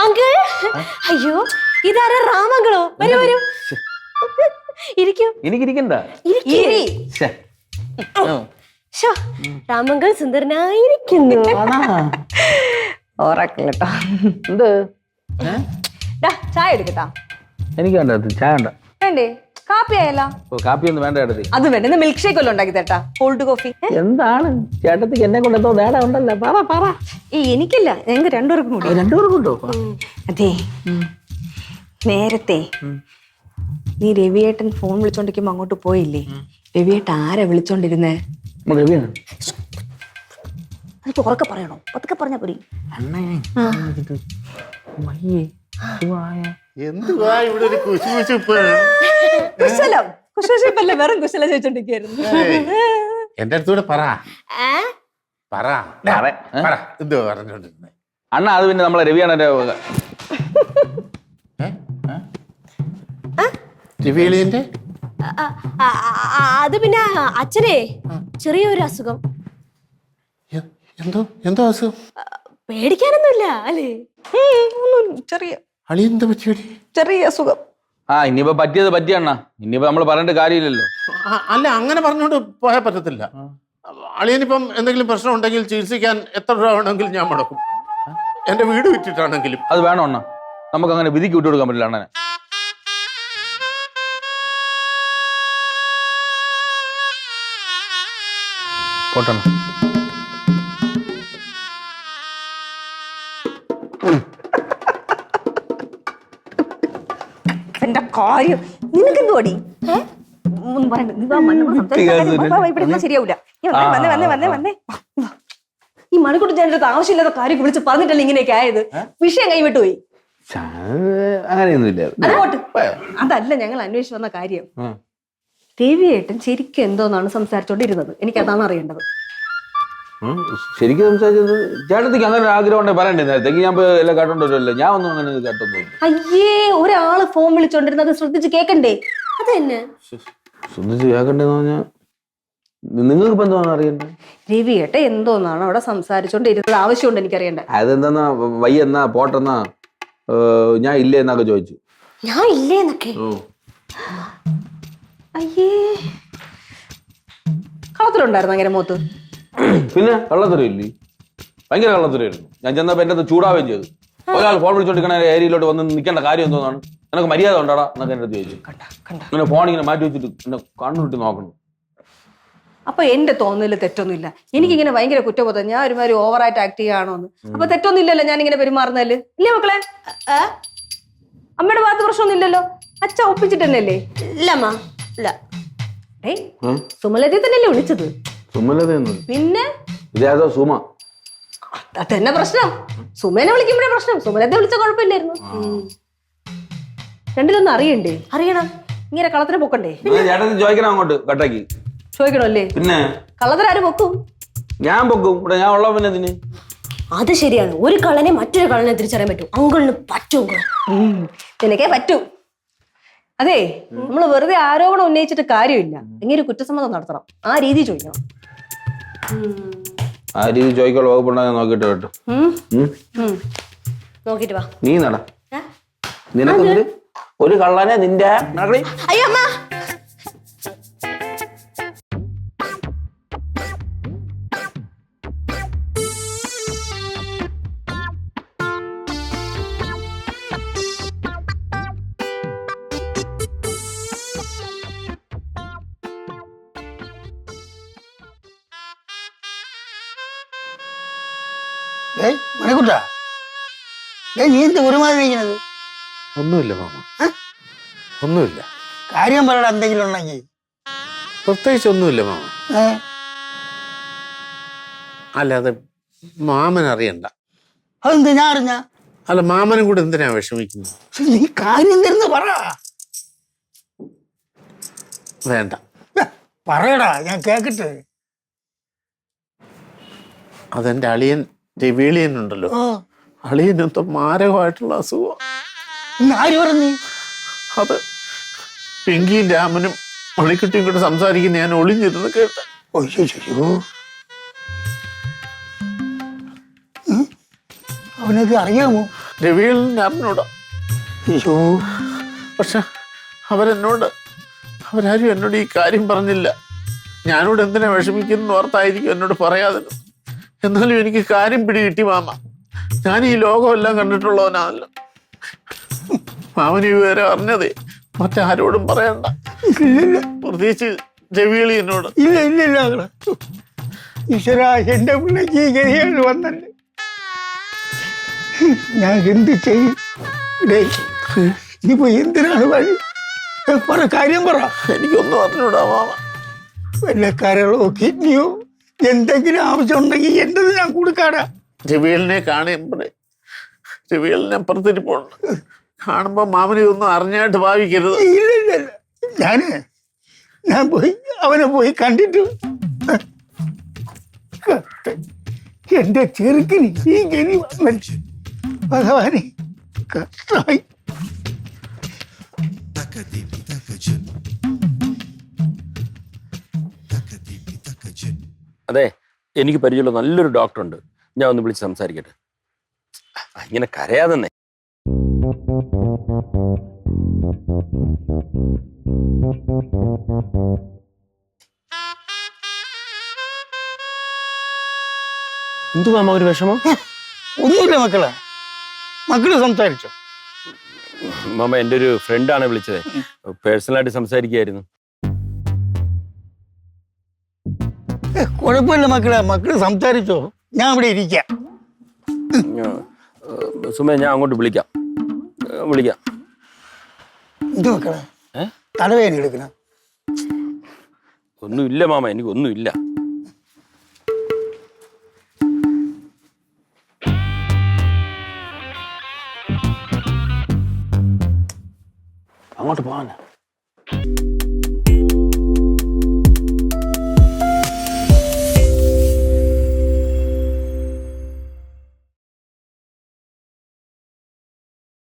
Uncle അയ്യോ ഇതാരാ രാമങ്കളോ വരൂ വരൂ ഇരിക്കൂ എനിക്കിരിക്കണ്ട രാമങ്കൾ സുന്ദരനായിരിക്കുന്നു ഓറാക്കല്ലോ എന്ത് ചായ എടുക്കട്ടാ എനിക്ക് വേണ്ട ചായ വേണ്ട വേണ്ടേ കാപ്പി ആയല്ലോ കാപ്പി ഒന്നും വേണ്ട ചേട്ടത്തി അത് വേണ്ട മിൽക്ക് ഷേക്ക് വല്ലതും ഉണ്ടാക്കി തരട്ടാ കോൾഡ് കോഫി എന്താണ് ചേട്ടത്തിക്ക് എന്നെ കൊണ്ടെന്തോ നേടാ ഉണ്ടല്ലോ പറ പറ എനിക്കില്ല ഞങ്ങൾക്ക് രണ്ടുപേർക്കും കൂടി രണ്ടുപേർക്കും ഉണ്ടോ അതെ നേരത്തെ നീ രവിയേട്ടൻ ഫോൺ വിളിച്ചോണ്ടിരിക്കുമ്പോ അങ്ങോട്ട് പോയില്ലേ രവിയേട്ടൻ ആരാ വിളിച്ചോണ്ടിരുന്നേ രവിയാണ് അത് ഉറക്കെ പറയണോ പതുക്കെ പറഞ്ഞാ പോരി എന്തുവാ ഇവിടെ ഒരു കുശുകുശുപ്പ്? കുശലം കുശുകുശുപ്പല്ല വെറും കുശലം ചോദിച്ചോണ്ടിരിക്കായിരുന്നു എന്റെ അടുത്തൂടെ പറ എന്തോ പറഞ്ഞോണ്ടിരുന്നേ അണ്ണ അത് പിന്നെ നമ്മളെ രവിയാണ് രവിളിന്റെ അത് പിന്നെ അച്ഛനെ ചെറിയൊരു അസുഖം. എന്തോ അസുഖം? പേടിക്കാനൊന്നുമില്ല അല്ലേ? ചെറിയ അളിയെന്താ പറ്റിയടി? ചെറിയ അസുഖം. ഇനിയിപ്പോ പറ്റിയത് പറ്റിയണ്ണ, ഇനിയിപ്പോ നമ്മൾ പറഞ്ഞിട്ട് കാര്യമില്ലല്ലോ. അല്ല അങ്ങനെ പറഞ്ഞോണ്ട് പോയാൽ പറ്റത്തില്ല. അളിയനിപ്പം എന്തെങ്കിലും പ്രശ്നം ഉണ്ടെങ്കിൽ ചികിത്സിക്കാൻ എത്ര രൂപ വേണമെങ്കിലും ഞാൻ മുടക്കും. എന്റെ വീട് വിറ്റിട്ടാണെങ്കിലും. അത് വേണോ അണ്ണ? നമുക്ക് അങ്ങനെ വിധിക്ക് വിട്ടു കൊടുക്കാൻ പറ്റില്ല അണ്ണനെ. പോട്ടണ്ണ. എന്റെ കാര്യം നിനക്കെന്ത് ഓടി ശരിയാവൂല. ഈ മണിക്കൂട്ടി ചേട്ടൻ്റെ ആവശ്യമില്ലാത്ത കാര്യം വിളിച്ച് പറഞ്ഞിട്ടല്ലേ ഇങ്ങനെയൊക്കെ ആയത്? വിഷയം കൈവിട്ടുപോയി. അങ്ങനെയൊന്നുമില്ല. അതുകൊണ്ട് അതല്ല ഞങ്ങൾ അന്വേഷിച്ചു വന്ന കാര്യം. രവിയേട്ടൻ ശരിക്കും എന്തോന്നാണ് സംസാരിച്ചോണ്ടിരുന്നത്? എനിക്കതാണ് അറിയേണ്ടത്. ശരിക്കും സംസാരിച്ചത് ചേട്ടത്തിക്ക് അങ്ങനെ ഒരു ആഗ്രഹം ഉണ്ടെങ്കിൽ പറയണ്ടേ നേരത്തേക്ക്. ഞാൻ എല്ലാം കേട്ടോണ്ടല്ലോ. ഞാൻ ഒന്നും അങ്ങനെ കേട്ടൊന്നും. അയ്യേ, ഒരാള് ഫോൺ വിളിച്ചോണ്ടിരുന്നത് ശ്രദ്ധിച്ച് കേക്കണ്ടേ? അത് തന്നെ ശ്രദ്ധിച്ച് കേക്കണ്ടേന്ന് പറഞ്ഞാ നിങ്ങൾക്ക് ഇപ്പൊ എന്തോന്ന് അറിയണ്ടേ? രവിയേട്ടൻ എന്തോന്നാണ് അവിടെ സംസാരിച്ചോണ്ടിരുന്നത്? ആവശ്യമുണ്ട് എനിക്കറിയണ്ടേ. അതെന്താ വയ്യെന്നാ പോട്ടെന്നാ ഞാൻ ഇല്ലേ എന്നൊക്കെ ചോദിച്ചു. ഞാൻ ഇല്ലേന്നൊക്കെ? അയ്യേ, കളത്തിലുണ്ടായിരുന്നു അങ്ങനെ മൂത്ത്? പിന്നെ കള്ളത്തരയില്ലേ, ഭയങ്കര കള്ളത്തരമായിരുന്നു. ഞാൻ ചെന്നപ്പോ എന്റെ അടുത്ത് ചൂടാവുകയും ചെയ്തു. ഒരാൾ ഫോൺ വിളിച്ചോണ്ടിരിക്കണ ഏരിയയിലോട്ട് വന്ന് നിൽക്കേണ്ട കാര്യം എന്തോന്നാണ്? നിനക്ക് മര്യാദ ഉണ്ടാടാ എന്നൊക്കെ എന്റെ അടുത്ത് ചോദിച്ചു. ഇങ്ങനെ ഫോൺ ഇങ്ങനെ മാറ്റി വെച്ചിട്ട് എന്നെ കണ്ണുരുട്ടി നോക്കണം. അപ്പൊ എന്റെ തോന്നല് തെറ്റൊന്നുമില്ല. എനിക്കിങ്ങനെ ഭയങ്കര കുറ്റബോധം. ഞാൻ ഒരുമാതിരി ഓവറായിട്ട് ആക്ട് ചെയ്യാണോന്ന്. അപ്പൊ തെറ്റൊന്നുമില്ലല്ലോ ഞാൻ ഇങ്ങനെ പെരുമാറുന്നതില്? ഇല്ലേ മക്കളെ? അമ്മയുടെ ഭാഗത്ത് പ്രശ്നമൊന്നും ഇല്ലല്ലോ? അച്ഛ ഒപ്പിച്ചിട്ട് തന്നെയല്ലേ? ഇല്ലമ്മ ഇല്ല. സുമലതയെ തന്നെയല്ലേ വിളിച്ചത്? സുമലതയൊന്നും പിന്നെ ഇതേതോ സുമ. അതന്നെ പ്രശ്നം. സുമേനെ വിളിക്കുമ്പോഴേ പ്രശ്നം. സുമലത്തെ വിളിച്ച കുഴപ്പമില്ലായിരുന്നു. രണ്ടിലൊന്നും അറിയണ്ടേ? അറിയണം. ഇങ്ങനെ കള്ളത്തിന് പൊക്കണ്ടേ? ചേട്ടത്തി ചോദിക്കണം അങ്ങോട്ട് കട്ടാക്കി. ചോദിക്കണല്ലേ? പിന്നെ കള്ളത്തിനാര് പൊക്കും? ഞാൻ പൊക്കും. ഇവിടെ ഞാൻ ഉള്ള പിന്നെ ഇതിന്. അത് ശരിയാണ്. ഒരു കള്ളനെ മറ്റൊരു കള്ളനെ തിരിച്ചറിയാൻ പറ്റും. അങ്കിളിന് പറ്റും. നിനക്കേ പറ്റൂ. അതെ, നമ്മള് വെറുതെ ആരോപണം ഉന്നയിച്ചിട്ട് കാര്യമില്ല. എങ്ങനെ ഒരു കുറ്റസമ്മതം നടത്തണം. ആ രീതി ചോദിക്കണം. ആ രീതി ചോദിക്കാനുള്ള വകുപ്പുണ്ടാ നോക്കിട്ട് കേട്ടോ. നോക്കിട്ട് വാ. നീ നട. നിനക്കൊരു ഒരു കള്ളനെ നിന്റെ അയ്യോ അമ്മ. മണിക്കുട്ടാ, നീ എന്ത് ഒരുമാതിരിക്കുന്നത്? ഒന്നുമില്ല മാമ, ഒന്നുമില്ല. കാര്യം പറയടാ, എന്തെങ്കിലും ഉണ്ടെങ്കിൽ. പ്രത്യേകിച്ച് ഒന്നുമില്ല മാമ. അല്ലാതെ മാമൻ അറിയണ്ട. അതെന്ത് ഞാൻ അറിഞ്ഞ? അല്ല, മാമനും കൂടെ എന്തിനാ വിഷമിക്കുന്നത്? നീ കാര്യം തരുന്ന പറ. വേണ്ട, പറയടാ, ഞാൻ കേക്കട്ടെ. അതെന്റെ അളിയൻ രവിളിയനുണ്ടല്ലോ, അളിയനെന്തോ മാരകമായിട്ടുള്ള അസുഖം. ആര് പറഞ്ഞു? അത് പിങ്കിയും രാമനും മണിക്കുട്ടിയും കൂടെ സംസാരിക്കുന്ന ഞാൻ ഒളിഞ്ഞിരുന്ന് കേട്ട. അവനൊക്കെ അറിയാമോ? രവികളിനെ അറിഞ്ഞൂടാ. അയ്യോ പക്ഷെ അവരാരും എന്നോട് ഈ കാര്യം പറഞ്ഞില്ല. ഞാനോട് എന്തിനാ വിഷമിക്കുന്നു ഓർത്തായിരിക്കും എന്നോട് പറയാതെ. എന്നാലും എനിക്ക് കാര്യം പിടികിട്ടി മാമ. ഞാൻ ഈ ലോകമെല്ലാം കണ്ടിട്ടുള്ളവനാണല്ലോ. മാമന് ഈ വിവരം അറിഞ്ഞതേ മറ്റാരോടും പറയണ്ട, ഇല്ലില്ല പ്രത്യേകിച്ച് രവികളി എന്നോട്. ഇല്ല ഇല്ല ഇല്ല മക്കളെ. ഈശ്വര, എന്റെ പിള്ളേക്ക് ഈ ഗതികൾ വന്നല്ലേ, ഞാൻ എന്ത് ചെയ്യും? ഇനിയിപ്പോ എന്തിനാണ് വഴി? പറ, കാര്യം പറ. എനിക്കൊന്നും അറിഞ്ഞൂടാ മാമ. വല്ല കരളോ കിഡ്നിയോ എന്തെങ്കിലും ആവശ്യമുണ്ടെങ്കിൽ എന്റത് ഞാൻ കൊടുക്കാടാ. രവികളിനെ കാണുമ്പോഴേ രവികളിനെ അപ്പുറത്തിരിപ്പുണ്ട്. കാണുമ്പോ മാമനെ ഒന്നും അറിഞ്ഞായിട്ട് ഭാവിക്കരുത്. ഇല്ല ഇല്ല ഇല്ല, ഞാൻ പോയി അവനെ പോയി കണ്ടിട്ട് എന്റെ ചെറുക്കിന് ഈ ഗതി വന്നു. ഭഗവാനെ, കഷ്ടമായി. അതെ, എനിക്ക് പരിചയമുള്ള നല്ലൊരു ഡോക്ടറുണ്ട്, ഞാൻ ഒന്ന് വിളിച്ച് സംസാരിക്കട്ടെ. ഇങ്ങനെ കരയാതെന്നെ. എന്തു മാമ ഒരു വിഷമം? ഒന്നുമില്ല മക്കളെ, മക്കള് സംസാരിച്ചോ? മാമ, എൻ്റെ ഒരു ഫ്രണ്ടാണ് വിളിച്ചത്, പേഴ്സണലായിട്ട് സംസാരിക്കുകയായിരുന്നു. കുഴപ്പമില്ല മക്കളെ, മക്കള് സംസാരിച്ചോ, ഞാൻ ഇവിടെ ഇരിക്കാം. സുമേ, ഞാൻ അങ്ങോട്ട് വിളിക്കാം. എന്ത് മക്കളെ തലവേദന എടുക്കണം? ഒന്നുമില്ല മാമ, എനിക്കൊന്നുമില്ല. അങ്ങോട്ട് പോവാനാ.